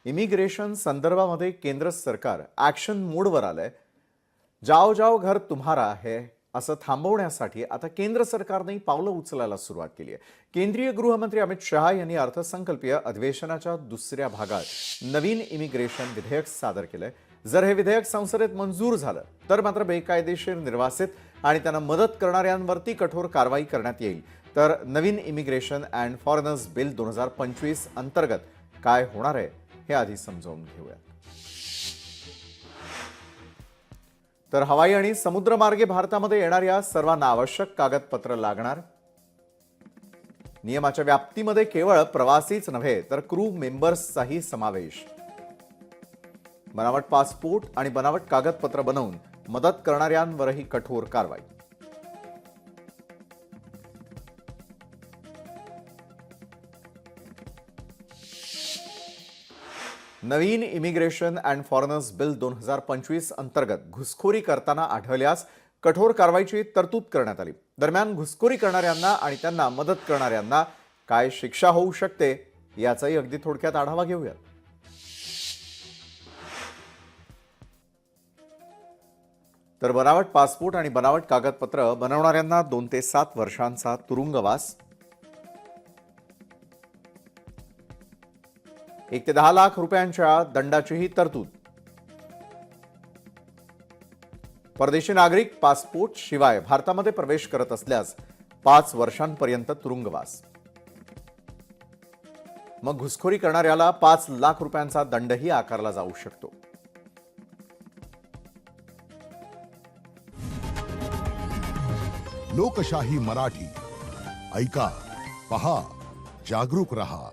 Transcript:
Immigration संदर्भामध्ये केंद्र सरकार ॲक्शन मोडवर आलंय. जाओ जाओ घर तुम्हारा है असं थांबवण्यासाठी आता केंद्र सरकारने पावलं उचलायला सुरुवात केली आहे. केंद्रीय गृहमंत्री अमित शहा यांनी अर्थसंकल्पीय अधिवेशनाच्या दुसऱ्या भागात नवीन इमिग्रेशन विधेयक सादर केलंय. जर हे विधेयक संसदेत मंजूर झालं तर मात्र बेकायदेशीर निर्वासित आणि त्यांना मदत करणाऱ्यांवरती कठोर कारवाई करण्यात येईल. तर नवीन इमिग्रेशन अँड फॉरेनर्स बिल 2025 अंतर्गत काय होणार आहे हे आधी समजावून घेऊया. तर हवाई आणि समुद्रमार्गे भारतामध्ये येणाऱ्या सर्वांना आवश्यक कागदपत्र लागणार. नियमाच्या व्याप्तीमध्ये केवळ प्रवासीच नव्हे तर क्रू मेंबर्सचाही समावेश. बनावट पासपोर्ट आणि बनावट कागदपत्र बनवून मदत करणाऱ्यांवरही कठोर कारवाई. नवीन इमिग्रेशन अँड फॉरेनर्स बिल 2025 अंतर्गत घुसखोरी करताना आढळल्यास कठोर कारवाईची तरतूद करण्यात आली. दरम्यान घुसखोरी करणाऱ्यांना आणि त्यांना मदत करणाऱ्यांना काय शिक्षा होऊ शकते याचाही अगदी थोडक्यात आढावा घेऊया. तर बनावट पासपोर्ट आणि बनावट कागदपत्र बनवणाऱ्यांना 2 ते 7 वर्षांचा तुरुंगवास, 1 ते 10 लाख रुपयांच्या दंडाचीही तरतूद. परदेशी नागरिक पासपोर्ट शिवाय भारतामध्ये प्रवेश करत असल्यास 5 वर्षांपर्यंत तुरुंगवास. मग घुसखोरी करणाऱ्याला 5 लाख रुपयांचा दंडही आकारला जाऊ शकतो. लोकशाही मराठी ऐका, पहा, जागरूक रहा.